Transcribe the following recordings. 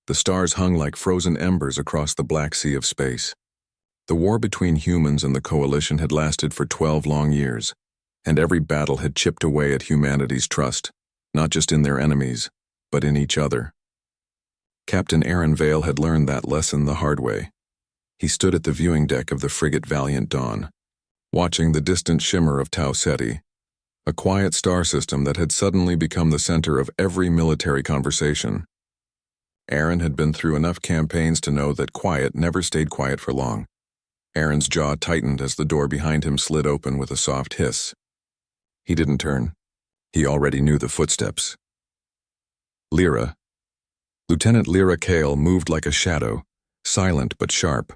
The stars hung like frozen embers across the black sea of space. The war between humans and the Coalition had lasted for 12 long years, and every battle had chipped away at humanity's trust, not just in their enemies, but in each other. Captain Aaron Vale had learned that lesson the hard way. He stood at the viewing deck of the frigate Valiant Dawn, watching the distant shimmer of Tau Ceti, a quiet star system that had suddenly become the center of every military conversation. Aaron had been through enough campaigns to know that quiet never stayed quiet for long. Aaron's jaw tightened as the door behind him slid open with a soft hiss. He didn't turn. He already knew the footsteps. Lyra. Lieutenant Lyra Kale moved like a shadow, silent but sharp.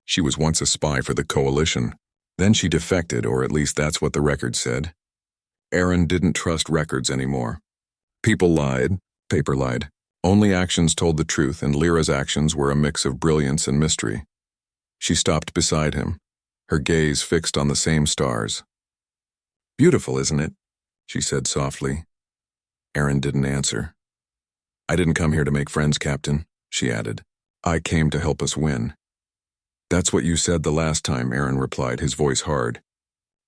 She was once a spy for the Coalition. Then she defected, or at least that's what the record said. Aaron didn't trust records anymore. People lied, paper lied. Only actions told the truth, and Lyra's actions were a mix of brilliance and mystery. She stopped beside him, her gaze fixed on the same stars. "Beautiful, isn't it?" she said softly. Aaron didn't answer. "I didn't come here to make friends, Captain," she added. "I came to help us win." "That's what you said the last time," Aaron replied, his voice hard.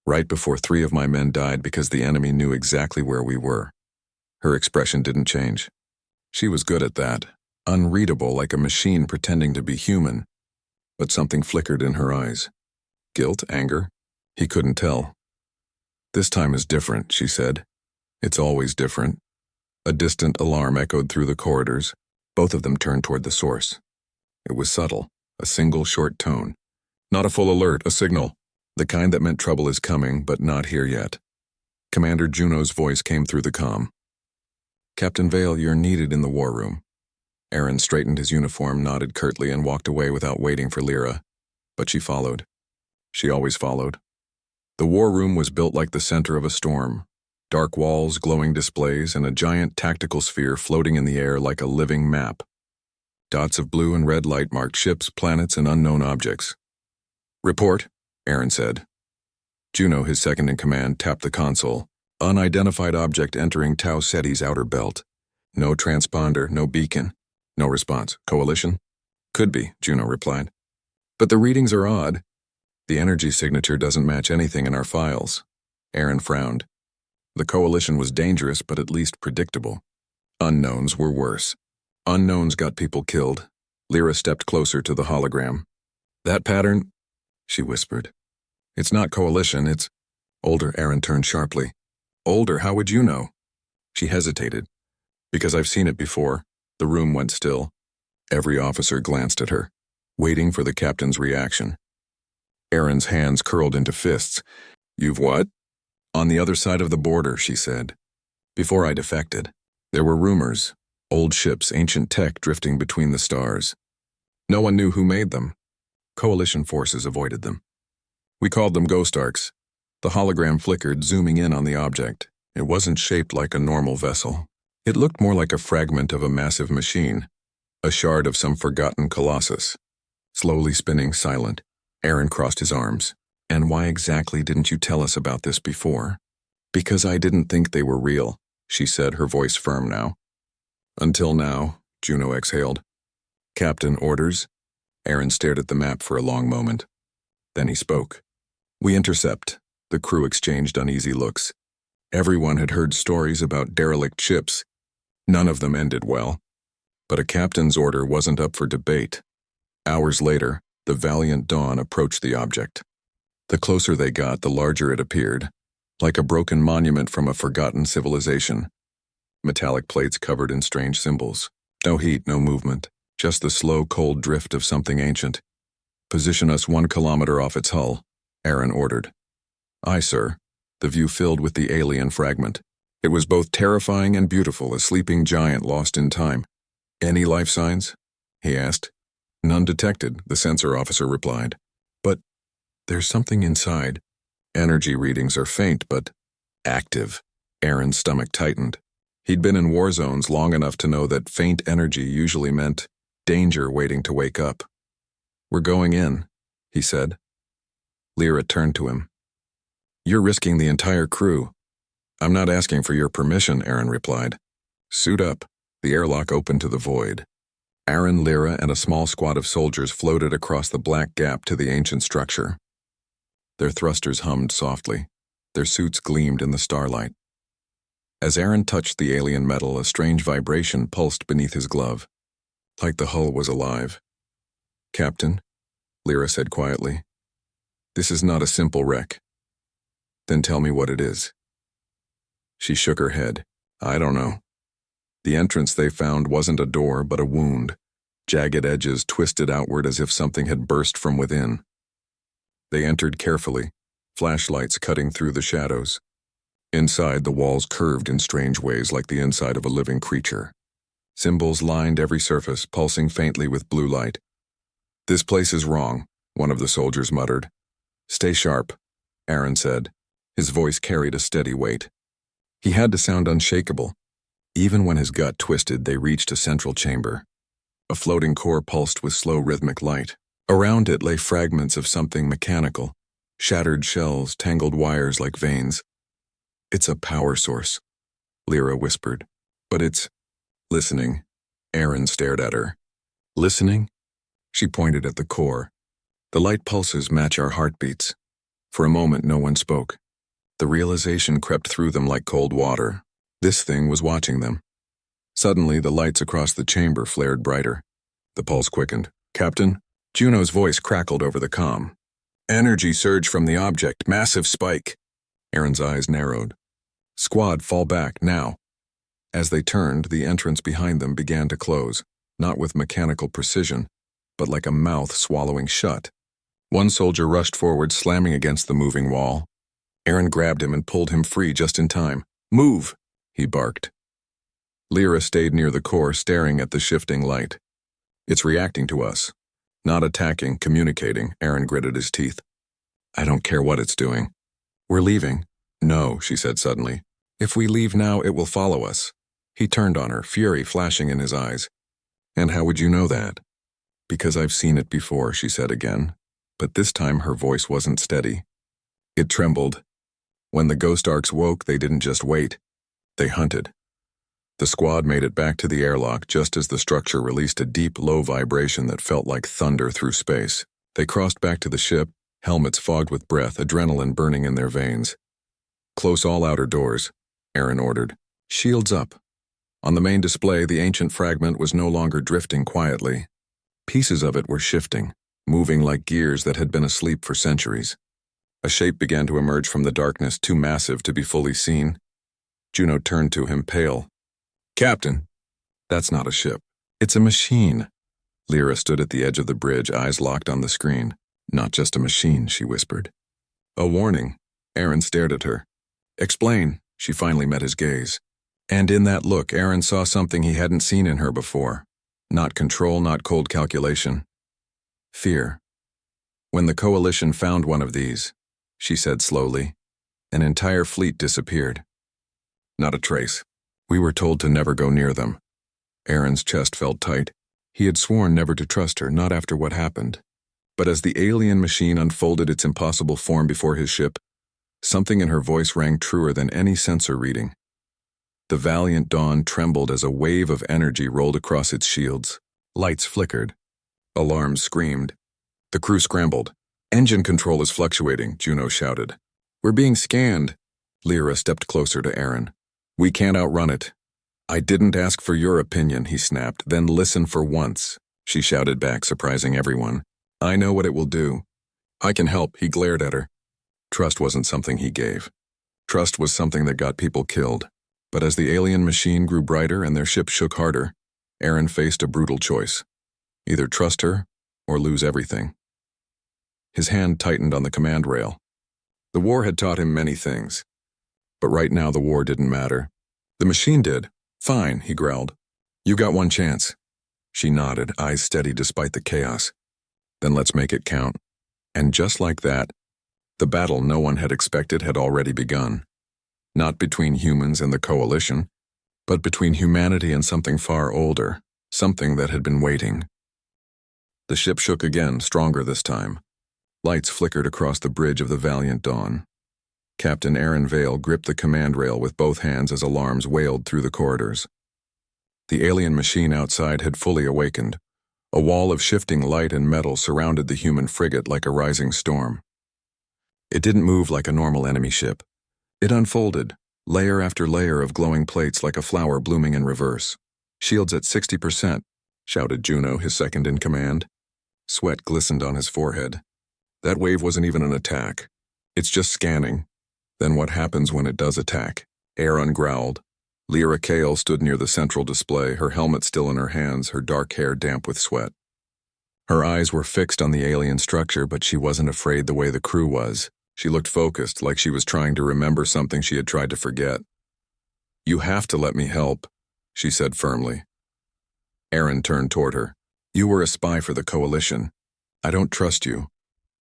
"Right before 3 of my men died because the enemy knew exactly where we were." Her expression didn't change. She was good at that, unreadable like a machine pretending to be human, but something flickered in her eyes. Guilt, anger? He couldn't tell. "This time is different," she said. "It's always different." A distant alarm echoed through the corridors. Both of them turned toward the source. It was subtle, a single short tone. Not a full alert, a signal. The kind that meant trouble is coming, but not here yet. Commander Juno's voice came through the comm. "Captain Vale, you're needed in the war room." Aaron straightened his uniform, nodded curtly, and walked away without waiting for Lyra. But she followed. She always followed. The war room was built like the center of a storm. Dark walls, glowing displays, and a giant tactical sphere floating in the air like a living map. Dots of blue and red light marked ships, planets, and unknown objects. "Report," Aaron said. Juno, his second-in-command, tapped the console. Unidentified object entering Tau Ceti's outer belt. No transponder, no beacon. No response. Coalition? "Could be," Juno replied. "But the readings are odd. The energy signature doesn't match anything in our files." Aaron frowned. The Coalition was dangerous, but at least predictable. Unknowns were worse. Unknowns got people killed. Lyra stepped closer to the hologram. "That pattern," she whispered. "It's not Coalition, it's—" Older, Aaron turned sharply. "Older, how would you know?" She hesitated. "Because I've seen it before." The room went still. Every officer glanced at her, waiting for the captain's reaction. Aaron's hands curled into fists. "You've what?" "On the other side of the border," she said. "Before I defected, there were rumors, old ships, ancient tech drifting between the stars. No one knew who made them. Coalition forces avoided them. We called them ghost arcs." The hologram flickered, zooming in on the object. It wasn't shaped like a normal vessel. It looked more like a fragment of a massive machine, a shard of some forgotten colossus. Slowly spinning, silent, Aaron crossed his arms. "And why exactly didn't you tell us about this before?" "Because I didn't think they were real," she said, her voice firm now. "Until now," Juno exhaled. "Captain, orders?" Aaron stared at the map for a long moment. Then he spoke. "We intercept." The crew exchanged uneasy looks. Everyone had heard stories about derelict ships. None of them ended well. But a captain's order wasn't up for debate. Hours later, the Valiant Dawn approached the object. The closer they got, the larger it appeared, like a broken monument from a forgotten civilization. Metallic plates covered in strange symbols. No heat, no movement, just the slow, cold drift of something ancient. "Position us 1 kilometer off its hull," Aaron ordered. "Aye, sir." The view filled with the alien fragment. It was both terrifying and beautiful, a sleeping giant lost in time. "Any life signs?" he asked. "None detected," the sensor officer replied. "But there's something inside. Energy readings are faint, but active." Aaron's stomach tightened. He'd been in war zones long enough to know that faint energy usually meant danger waiting to wake up. "We're going in," he said. Lyra turned to him. "You're risking the entire crew." "I'm not asking for your permission," Aaron replied. "Suit up." The airlock opened to the void. Aaron, Lyra, and a small squad of soldiers floated across the black gap to the ancient structure. Their thrusters hummed softly. Their suits gleamed in the starlight. As Aaron touched the alien metal, a strange vibration pulsed beneath his glove, like the hull was alive. "Captain," Lyra said quietly, "this is not a simple wreck." "Then tell me what it is." She shook her head. "I don't know." The entrance they found wasn't a door, but a wound, jagged edges twisted outward as if something had burst from within. They entered carefully, flashlights cutting through the shadows. Inside, the walls curved in strange ways like the inside of a living creature. Symbols lined every surface, pulsing faintly with blue light. "This place is wrong," one of the soldiers muttered. "Stay sharp," Aaron said. His voice carried a steady weight. He had to sound unshakable. Even when his gut twisted, they reached a central chamber. A floating core pulsed with slow rhythmic light. Around it lay fragments of something mechanical, shattered shells, tangled wires like veins. "It's a power source," Lyra whispered. "But it's..." "Listening." Aaron stared at her. "Listening?" She pointed at the core. "The light pulses match our heartbeats." For a moment, no one spoke. The realization crept through them like cold water. This thing was watching them. Suddenly, the lights across the chamber flared brighter. The pulse quickened. "Captain?" Juno's voice crackled over the comm. "Energy surge from the object. Massive spike." Aaron's eyes narrowed. "Squad, fall back, now." As they turned, the entrance behind them began to close, not with mechanical precision, but like a mouth swallowing shut. One soldier rushed forward, slamming against the moving wall. Aaron grabbed him and pulled him free just in time. "Move!" he barked. Lyra stayed near the core, staring at the shifting light. "It's reacting to us. Not attacking, communicating," Aaron gritted his teeth. "I don't care what it's doing." "We're leaving." "No," she said suddenly. "If we leave now, it will follow us." He turned on her, fury flashing in his eyes. "And how would you know that?" "Because I've seen it before," she said again. But this time her voice wasn't steady. It trembled. When the ghost arcs woke, they didn't just wait. They hunted. The squad made it back to the airlock just as the structure released a deep, low vibration that felt like thunder through space. They crossed back to the ship, helmets fogged with breath, adrenaline burning in their veins. "Close all outer doors," Aaron ordered. "Shields up." On the main display, the ancient fragment was no longer drifting quietly. Pieces of it were shifting, moving like gears that had been asleep for centuries. A shape began to emerge from the darkness, too massive to be fully seen. Juno turned to him, pale. "Captain!" "That's not a ship. It's a machine." Lyra stood at the edge of the bridge, eyes locked on the screen. "Not just a machine," she whispered. "A warning." Aaron stared at her. "Explain." She finally met his gaze. And in that look, Aaron saw something he hadn't seen in her before. Not control, not cold calculation. Fear. "When the Coalition found one of these," she said slowly, "an entire fleet disappeared. Not a trace. We were told to never go near them." Aaron's chest felt tight. He had sworn never to trust her, not after what happened. But as the alien machine unfolded its impossible form before his ship, something in her voice rang truer than any sensor reading. The valiant dawn trembled as a wave of energy rolled across its shields. Lights flickered. Alarms screamed. The crew scrambled. "Engine control is fluctuating," Juno shouted. "We're being scanned." Lyra stepped closer to Aaron. "We can't outrun it." "I didn't ask for your opinion," he snapped. "Then listen for once," she shouted back, surprising everyone. "I know what it will do. I can help," he glared at her. Trust wasn't something he gave. Trust was something that got people killed. But as the alien machine grew brighter and their ship shook harder, Aaron faced a brutal choice. Either trust her or lose everything. His hand tightened on the command rail. The war had taught him many things. But right now the war didn't matter. The machine did. "Fine," he growled. "You got one chance." She nodded, eyes steady despite the chaos. "Then let's make it count." And just like that, the battle no one had expected had already begun. Not between humans and the Coalition, but between humanity and something far older, something that had been waiting. The ship shook again, stronger this time. Lights flickered across the bridge of the Valiant Dawn. Captain Aaron Vale gripped the command rail with both hands as alarms wailed through the corridors. The alien machine outside had fully awakened. A wall of shifting light and metal surrounded the human frigate like a rising storm. It didn't move like a normal enemy ship. It unfolded, layer after layer of glowing plates like a flower blooming in reverse. "Shields at 60%, shouted Juno, his second in command. Sweat glistened on his forehead. That wave wasn't even an attack. It's just scanning. Then what happens when it does attack? Aaron growled. Lyra Kale stood near the central display, her helmet still in her hands, her dark hair damp with sweat. Her eyes were fixed on the alien structure, but she wasn't afraid the way the crew was. She looked focused, like she was trying to remember something she had tried to forget. "You have to let me help," she said firmly. Aaron turned toward her. "You were a spy for the Coalition. I don't trust you."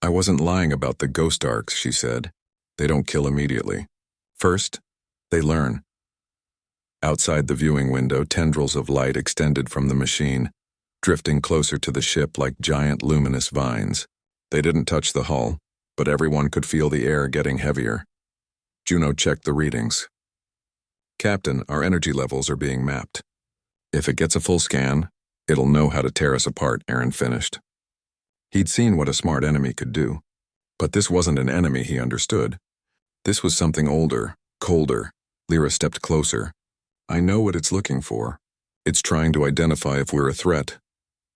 "I wasn't lying about the ghost arcs," she said. "They don't kill immediately. First, they learn." Outside the viewing window, tendrils of light extended from the machine, drifting closer to the ship like giant luminous vines. They didn't touch the hull, but everyone could feel the air getting heavier. Juno checked the readings. "Captain, our energy levels are being mapped. If it gets a full scan, it'll know how to tear us apart," Aaron finished. He'd seen what a smart enemy could do. But this wasn't an enemy, he understood. This was something older, colder. Lyra stepped closer. "I know what it's looking for. It's trying to identify if we're a threat.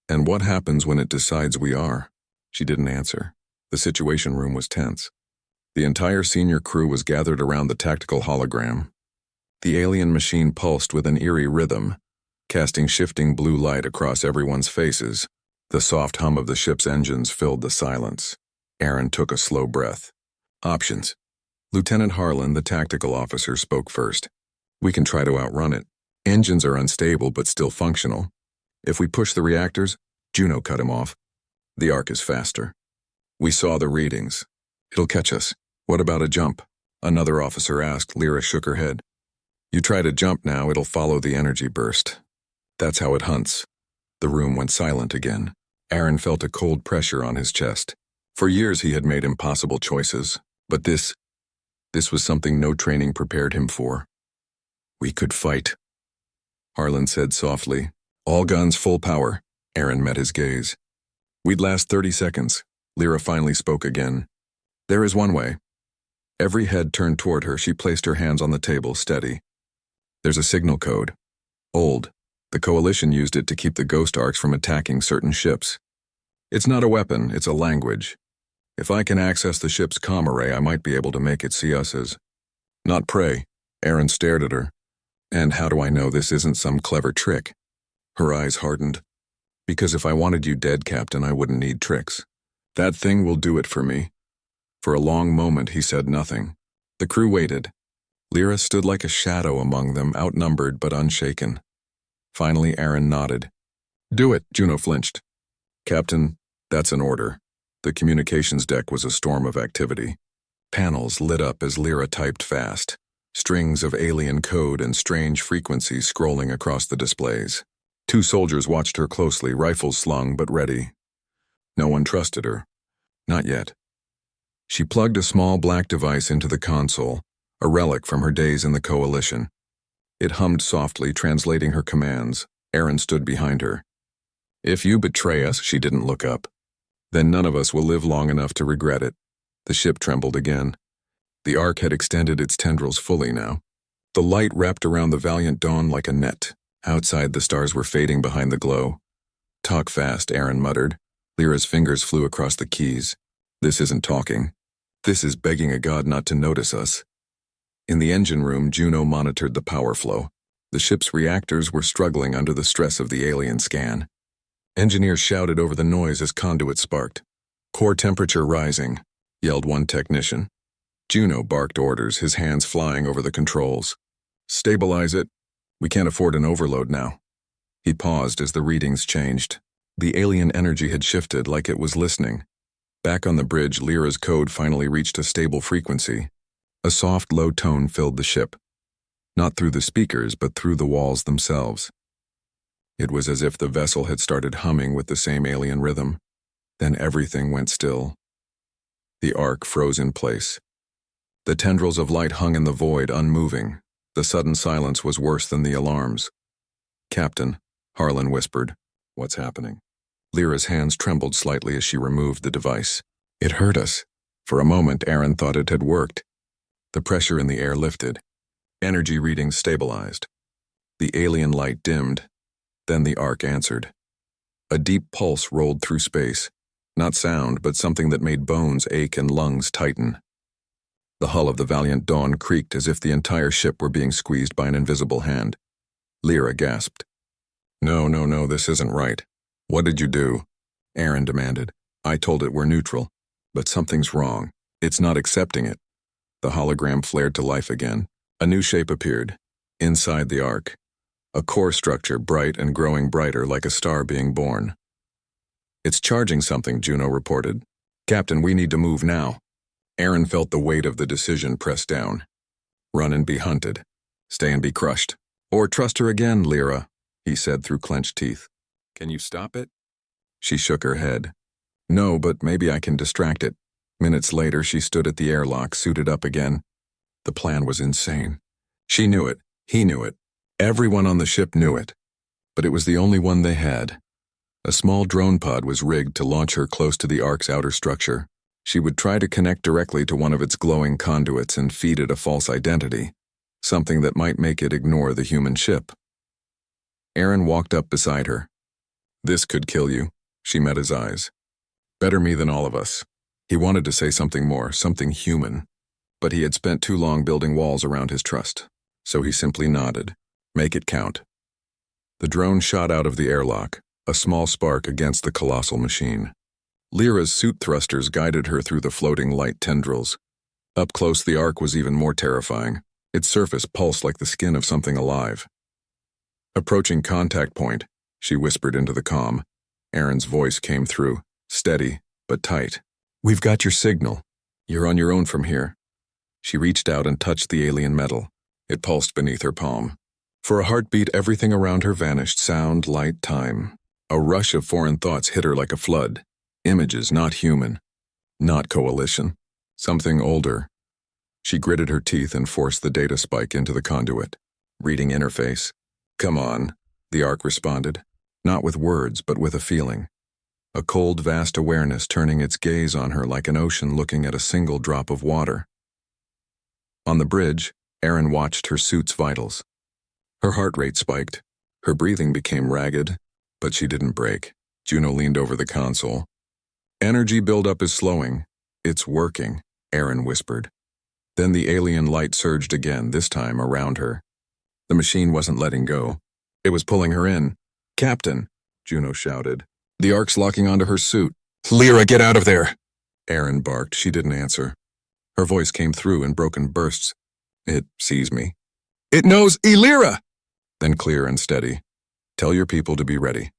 And what happens when it decides we are?" She didn't answer. The situation room was tense. The entire senior crew was gathered around the tactical hologram. The alien machine pulsed with an eerie rhythm, casting shifting blue light across everyone's faces. The soft hum of the ship's engines filled the silence. Aaron took a slow breath. "Options." Lieutenant Harlan, the tactical officer, spoke first. "We can try to outrun it. Engines are unstable but still functional. If we push the reactors," Juno cut him off. "The arc is faster. We saw the readings. It'll catch us." "What about a jump?" another officer asked. Lyra shook her head. "You try to jump now, it'll follow the energy burst. That's how it hunts." The room went silent again. Aaron felt a cold pressure on his chest. For years he had made impossible choices, but this was something no training prepared him for. "We could fight," Harlan said softly. "All guns full power." Aaron met his gaze. "We'd last 30 seconds. Lyra finally spoke again. "There is one way." Every head turned toward her. She placed her hands on the table, steady. "There's a signal code. Old. The Coalition used it to keep the ghost arcs from attacking certain ships. It's not a weapon, it's a language. If I can access the ship's comm array, I might be able to make it see us as not prey." Aaron stared at her. "And how do I know this isn't some clever trick?" Her eyes hardened. "Because if I wanted you dead, Captain, I wouldn't need tricks. That thing will do it for me." For a long moment he said nothing. The crew waited. Lyra stood like a shadow among them, outnumbered but unshaken. Finally Aaron nodded. "Do it," Juno flinched. "Captain, that's an order." The communications deck was a storm of activity. Panels lit up as Lyra typed fast, strings of alien code and strange frequencies scrolling across the displays. Two soldiers watched her closely, rifles slung but ready. No one trusted her. Not yet. She plugged a small black device into the console, a relic from her days in the Coalition. It hummed softly, translating her commands. Aaron stood behind her. "If you betray us," she didn't look up, "then none of us will live long enough to regret it." The ship trembled again. The arc had extended its tendrils fully now. The light wrapped around the valiant dawn like a net. Outside, the stars were fading behind the glow. "Talk fast," Aaron muttered. Lyra's fingers flew across the keys. "This isn't talking. This is begging a god not to notice us." In the engine room, Juno monitored the power flow. The ship's reactors were struggling under the stress of the alien scan. Engineers shouted over the noise as conduits sparked. "Core temperature rising," yelled one technician. Juno barked orders, his hands flying over the controls. "Stabilize it. We can't afford an overload now." He paused as the readings changed. The alien energy had shifted, like it was listening. Back on the bridge, Lyra's code finally reached a stable frequency. A soft, low tone filled the ship. Not through the speakers, but through the walls themselves. It was as if the vessel had started humming with the same alien rhythm. Then everything went still. The arc froze in place. The tendrils of light hung in the void, unmoving. The sudden silence was worse than the alarms. "Captain," Harlan whispered. "What's happening?" Lyra's hands trembled slightly as she removed the device. "It hurt us." For a moment, Aaron thought it had worked. The pressure in the air lifted. Energy readings stabilized. The alien light dimmed. Then the arc answered. A deep pulse rolled through space. Not sound, but something that made bones ache and lungs tighten. The hull of the Valiant Dawn creaked as if the entire ship were being squeezed by an invisible hand. Lyra gasped. No, this isn't right." "What did you do?" Aaron demanded. "I told it we're neutral. But something's wrong. It's not accepting it." The hologram flared to life again. A new shape appeared. Inside the arc. A core structure, bright and growing brighter like a star being born. "It's charging something," Juno reported. "Captain, we need to move now." Aaron felt the weight of the decision press down. Run and be hunted. Stay and be crushed. "Or trust her again, Lyra," he said through clenched teeth. "Can you stop it?" She shook her head. "No, but maybe I can distract it." Minutes later, she stood at the airlock, suited up again. The plan was insane. She knew it. He knew it. Everyone on the ship knew it. But it was the only one they had. A small drone pod was rigged to launch her close to the Ark's outer structure. She would try to connect directly to one of its glowing conduits and feed it a false identity, something that might make it ignore the human ship. Aaron walked up beside her. "This could kill you." She met his eyes. "Better me than all of us." He wanted to say something more, something human, but he had spent too long building walls around his trust, so he simply nodded. "Make it count." The drone shot out of the airlock, a small spark against the colossal machine. Lyra's suit thrusters guided her through the floating light tendrils. Up close, the arc was even more terrifying. Its surface pulsed like the skin of something alive. "Approaching contact point," she whispered into the comm. Aaron's voice came through, steady, but tight. "We've got your signal. You're on your own from here." She reached out and touched the alien metal. It pulsed beneath her palm. For a heartbeat, everything around her vanished, sound, light, time. A rush of foreign thoughts hit her like a flood. Images, not human. Not coalition. Something older. She gritted her teeth and forced the data spike into the conduit. "Reading interface." "Come on," the arc responded. Not with words, but with a feeling. A cold, vast awareness turning its gaze on her like an ocean looking at a single drop of water. On the bridge, Aaron watched her suit's vitals. Her heart rate spiked. Her breathing became ragged, but she didn't break. Juno leaned over the console. "Energy buildup is slowing. It's working," Aaron whispered. Then the alien light surged again, this time around her. The machine wasn't letting go. It was pulling her in. "Captain," Juno shouted. "The arc's locking onto her suit." "Lyra, get out of there!" Aaron barked. She didn't answer. Her voice came through in broken bursts. "It sees me." "It knows Lyra!" Then clear and steady. "Tell your people to be ready.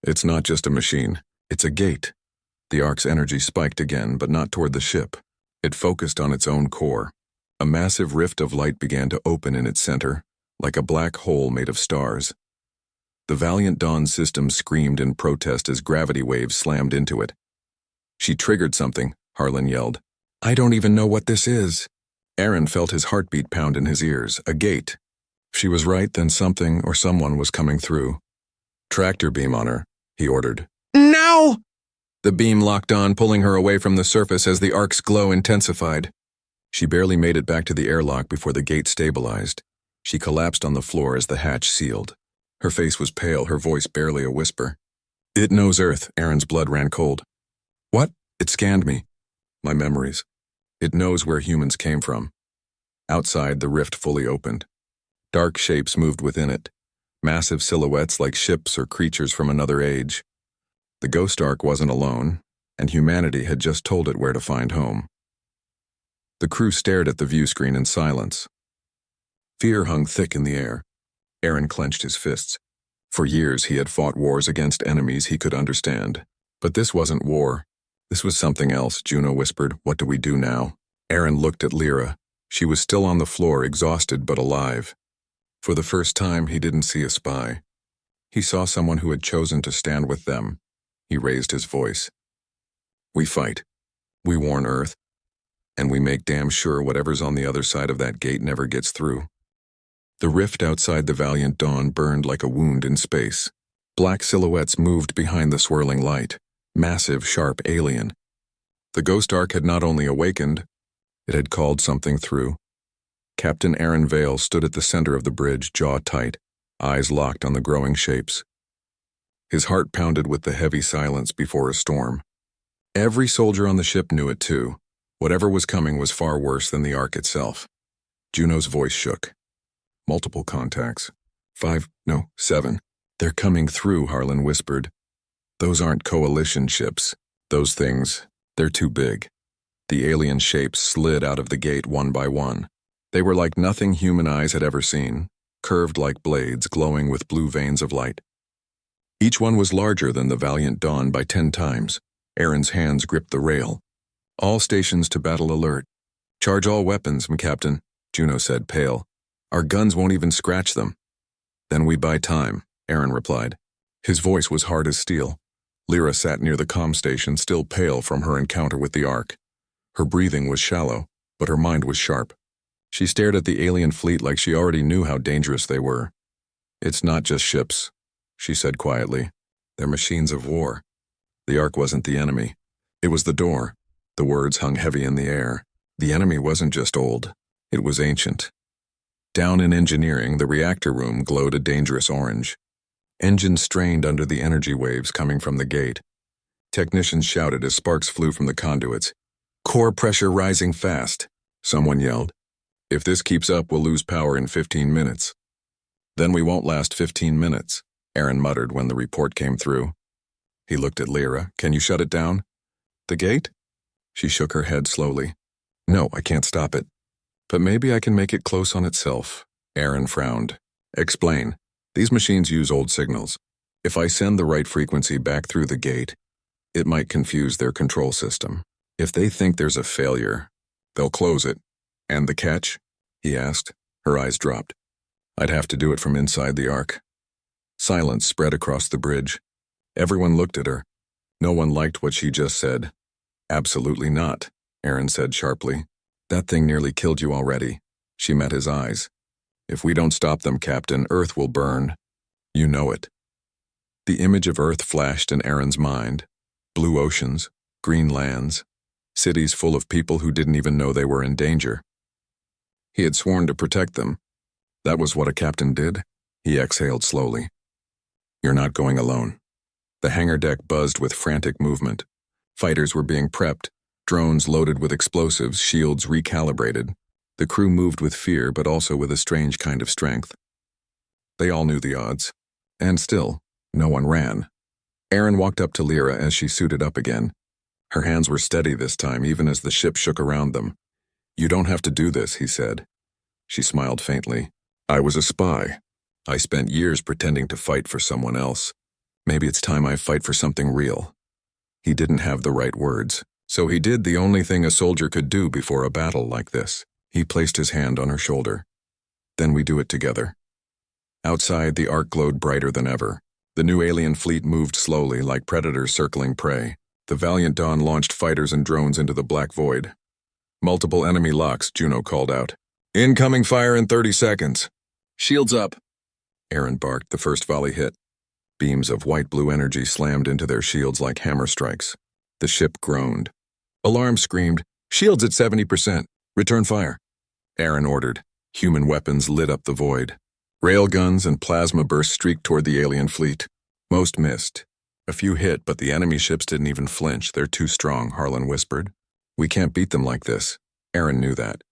It's not just a machine. It's a gate." The arc's energy spiked again, but not toward the ship. It focused on its own core. A massive rift of light began to open in its center, like a black hole made of stars. The Valiant Dawn system screamed in protest as gravity waves slammed into it. "She triggered something," Harlan yelled. "I don't even know what this is." Aaron felt his heartbeat pound in his ears. A gate. If she was right, then something or someone was coming through. "Tractor beam on her," he ordered. "Now!" The beam locked on, pulling her away from the surface as the arc's glow intensified. She barely made it back to the airlock before the gate stabilized. She collapsed on the floor as the hatch sealed. Her face was pale, her voice barely a whisper. "It knows Earth." Aaron's blood ran cold. "What?" "It scanned me. My memories. It knows where humans came from." Outside, the rift fully opened. Dark shapes moved within it. Massive silhouettes like ships or creatures from another age. The Ghost Ark wasn't alone, and humanity had just told it where to find home. The crew stared at the view screen in silence. Fear hung thick in the air. Aaron clenched his fists. For years he had fought wars against enemies he could understand. But this wasn't war. This was something else, Juno whispered. "What do we do now?" Aaron looked at Lyra. She was still on the floor, exhausted but alive. For the first time, he didn't see a spy. He saw someone who had chosen to stand with them. He raised his voice. "We fight. We warn Earth. And we make damn sure whatever's on the other side of that gate never gets through." The rift outside the valiant dawn burned like a wound in space. Black silhouettes moved behind the swirling light. Massive, sharp alien. The ghost ark had not only awakened, it had called something through. Captain Aaron Vale stood at the center of the bridge, jaw tight, eyes locked on the growing shapes. His heart pounded with the heavy silence before a storm. Every soldier on the ship knew it too. Whatever was coming was far worse than the ark itself. Juno's voice shook. Multiple contacts. 5, no, 7. They're coming through, Harlan whispered. Those aren't coalition ships. Those things, they're too big. The alien shapes slid out of the gate one by one. They were like nothing human eyes had ever seen, curved like blades glowing with blue veins of light. Each one was larger than the valiant dawn by 10 times. Aaron's hands gripped the rail. All stations to battle alert. Charge all weapons, Captain, Juno said, pale. Our guns won't even scratch them. Then we buy time, Aaron replied. His voice was hard as steel. Lyra sat near the comm station, still pale from her encounter with the ark. Her breathing was shallow, but her mind was sharp. She stared at the alien fleet like she already knew how dangerous they were. It's not just ships, she said quietly. They're machines of war. The ark wasn't the enemy. It was the door. The words hung heavy in the air. The enemy wasn't just old. It was ancient. Down in engineering, the reactor room glowed a dangerous orange. Engines strained under the energy waves coming from the gate. Technicians shouted as sparks flew from the conduits. Core pressure rising fast, someone yelled. If this keeps up, we'll lose power in 15 minutes. Then we won't last 15 minutes, Aaron muttered when the report came through. He looked at Lyra. Can you shut it down? The gate? She shook her head slowly. No, I can't stop it. But maybe I can make it close on itself. Aaron frowned. Explain. These machines use old signals. If I send the right frequency back through the gate, it might confuse their control system. If they think there's a failure, they'll close it. And the catch? He asked. Her eyes dropped. I'd have to do it from inside the ark. Silence spread across the bridge. Everyone looked at her. No one liked what she just said. Absolutely not, Aaron said sharply. That thing nearly killed you already. She met his eyes. If we don't stop them, Captain, Earth will burn. You know it. The image of Earth flashed in Aaron's mind. Blue oceans, green lands, cities full of people who didn't even know they were in danger. He had sworn to protect them. That was what a captain did. He exhaled slowly. You're not going alone. The hangar deck buzzed with frantic movement. Fighters were being prepped, drones loaded with explosives, shields recalibrated. The crew moved with fear, but also with a strange kind of strength. They all knew the odds. And still, no one ran. Aaron walked up to Lyra as she suited up again. Her hands were steady this time, even as the ship shook around them. You don't have to do this, he said. She smiled faintly. I was a spy. I spent years pretending to fight for someone else. Maybe it's time I fight for something real. He didn't have the right words, so he did the only thing a soldier could do before a battle like this. He placed his hand on her shoulder. Then we do it together. Outside, the ark glowed brighter than ever. The new alien fleet moved slowly, like predators circling prey. The valiant dawn launched fighters and drones into the black void. Multiple enemy locks, Juno called out. Incoming fire in 30 seconds. Shields up. Aaron barked. The first volley hit. Beams of white-blue energy slammed into their shields like hammer strikes. The ship groaned. Alarm screamed. Shields at 70%. Return fire. Aaron ordered. Human weapons lit up the void. Railguns and plasma bursts streaked toward the alien fleet. Most missed. A few hit, but the enemy ships didn't even flinch. They're too strong, Harlan whispered. We can't beat them like this. Aaron knew that.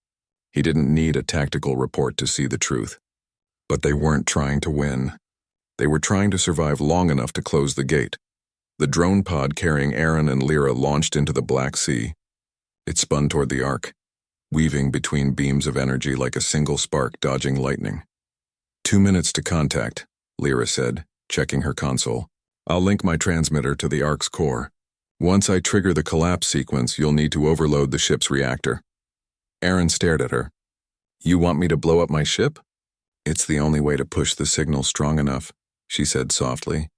He didn't need a tactical report to see the truth. But they weren't trying to win. They were trying to survive long enough to close the gate. The drone pod carrying Aaron and Lyra launched into the Black Sea. It spun toward the ark, weaving between beams of energy like a single spark dodging lightning. 2 minutes to contact, Lyra said, checking her console. I'll link my transmitter to the ark's core. Once I trigger the collapse sequence, you'll need to overload the ship's reactor. Aaron stared at her. You want me to blow up my ship? It's the only way to push the signal strong enough, she said softly.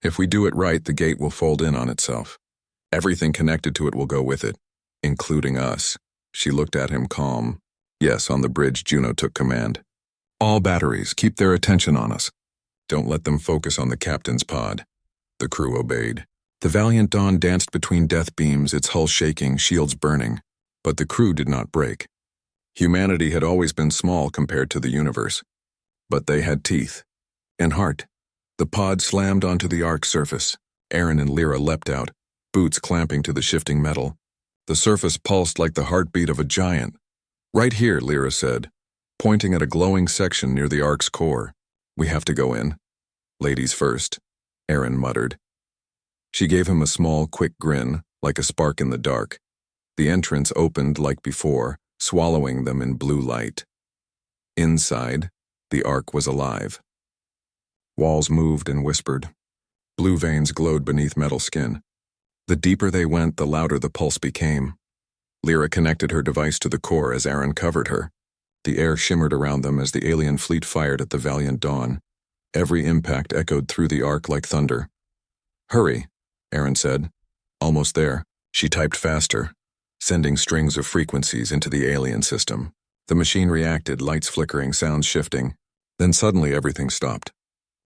If we do it right, the gate will fold in on itself. Everything connected to it will go with it, including us. She looked at him calm. Yes, on the bridge, Juno took command. All batteries, keep their attention on us. Don't let them focus on the captain's pod. The crew obeyed. The valiant Dawn danced between death beams, its hull shaking, shields burning. But the crew did not break. Humanity had always been small compared to the universe. But they had teeth. And heart. The pod slammed onto the Ark surface. Aaron and Lyra leapt out, boots clamping to the shifting metal. The surface pulsed like the heartbeat of a giant. Right here, Lyra said, pointing at a glowing section near the Ark's core. We have to go in. Ladies first, Aaron muttered. She gave him a small, quick grin, like a spark in the dark. The entrance opened like before, swallowing them in blue light. Inside, the Ark was alive. Walls moved and whispered. Blue veins glowed beneath metal skin. The deeper they went, the louder the pulse became. Lyra connected her device to the core as Aaron covered her. The air shimmered around them as the alien fleet fired at the valiant Dawn. Every impact echoed through the Ark like thunder. Hurry, Aaron said. Almost there. She typed faster, sending strings of frequencies into the alien system. The machine reacted, lights flickering, sounds shifting. Then suddenly everything stopped.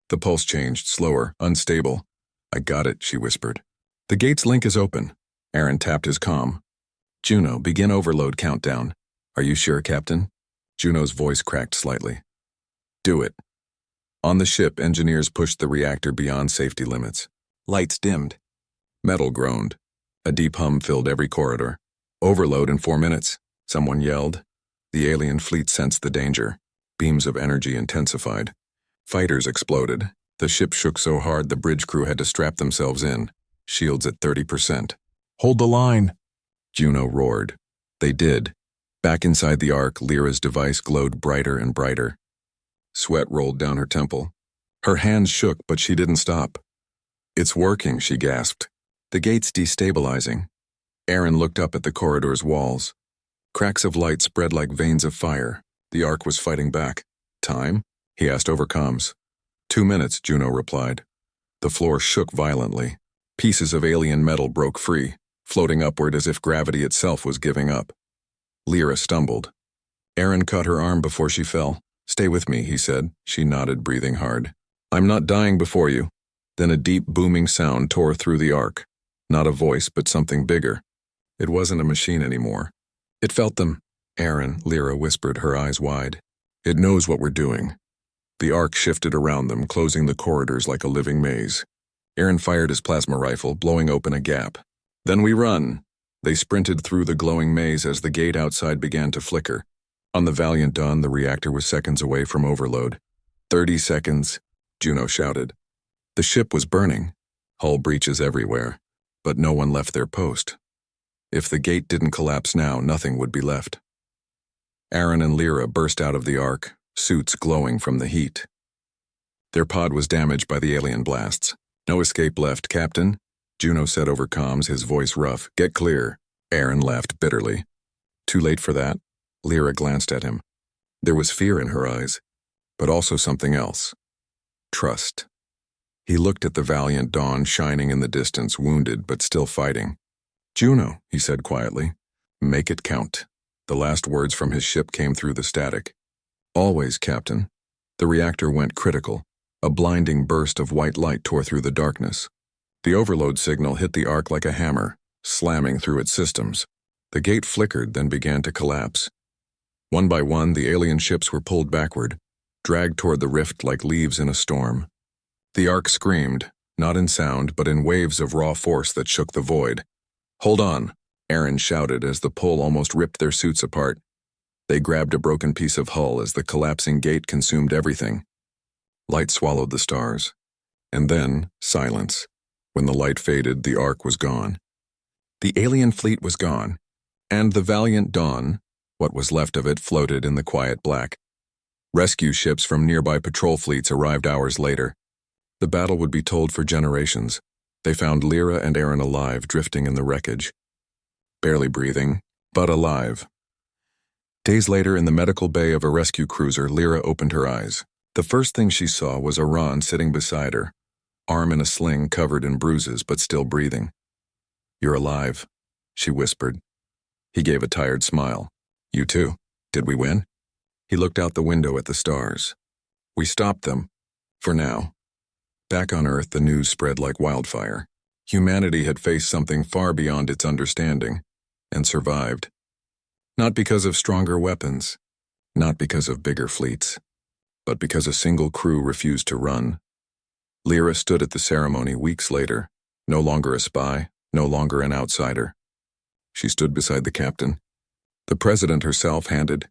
The pulse changed, slower, unstable. I got it, she whispered. The gate's link is open. Aaron tapped his comm. Juno, begin overload countdown. Are you sure, Captain? Juno's voice cracked slightly. Do it. On the ship, engineers pushed the reactor beyond safety limits. Lights dimmed. Metal groaned. A deep hum filled every corridor. Overload in 4 minutes, someone yelled. The alien fleet sensed the danger. Beams of energy intensified. Fighters exploded. The ship shook so hard the bridge crew had to strap themselves in. Shields at 30%. Hold the line, Juno roared. They did. Back inside the Ark, Lyra's device glowed brighter and brighter. Sweat rolled down her temple. Her hands shook, but she didn't stop. It's working, she gasped. The gate's destabilizing. Aaron looked up at the corridor's walls. Cracks of light spread like veins of fire. The Ark was fighting back. Time? He asked over comms. 2 minutes, Juno replied. The floor shook violently. Pieces of alien metal broke free, floating upward as if gravity itself was giving up. Lyra stumbled. Aaron caught her arm before she fell. Stay with me, he said. She nodded, breathing hard. I'm not dying before you. Then a deep, booming sound tore through the Ark. Not a voice, but something bigger. It wasn't a machine anymore. It felt them. Aaron, Lyra whispered, her eyes wide. It knows what we're doing. The Ark shifted around them, closing the corridors like a living maze. Aaron fired his plasma rifle, blowing open a gap. Then we run. They sprinted through the glowing maze as the gate outside began to flicker. On the valiant Dawn, the reactor was seconds away from overload. 30 seconds, Juno shouted. The ship was burning. Hull breaches everywhere. But no one left their post. If the gate didn't collapse now, nothing would be left. Aaron and Lyra burst out of the Ark, suits glowing from the heat. Their pod was damaged by the alien blasts. No escape left, Captain, Juno said over comms, his voice rough. Get clear. Aaron laughed bitterly. Too late for that. Lyra glanced at him. There was fear in her eyes, but also something else. Trust. He looked at the valiant Dawn shining in the distance, wounded but still fighting. Juno, he said quietly. Make it count. The last words from his ship came through the static. Always, Captain. The reactor went critical. A blinding burst of white light tore through the darkness. The overload signal hit the Ark like a hammer, slamming through its systems. The gate flickered, then began to collapse. One by one, the alien ships were pulled backward, dragged toward the rift like leaves in a storm. The Ark screamed, not in sound, but in waves of raw force that shook the void. Hold on, Aaron shouted as the pull almost ripped their suits apart. They grabbed a broken piece of hull as the collapsing gate consumed everything. Light swallowed the stars. And then, silence. When the light faded, the Ark was gone. The alien fleet was gone, and the valiant Dawn, what was left of it, floated in the quiet black. Rescue ships from nearby patrol fleets arrived hours later. The battle would be told for generations. They found Lyra and Aaron alive, drifting in the wreckage. Barely breathing, but alive. Days later, in the medical bay of a rescue cruiser, Lyra opened her eyes. The first thing she saw was Aran sitting beside her, arm in a sling covered in bruises but still breathing. You're alive, she whispered. He gave a tired smile. You too. Did we win? He looked out the window at the stars. We stopped them, for now. Back on Earth, the news spread like wildfire. Humanity had faced something far beyond its understanding, and survived. Not because of stronger weapons, not because of bigger fleets, but because a single crew refused to run. Lyra stood at the ceremony weeks later, no longer a spy, no longer an outsider. She stood beside the captain. The president herself handed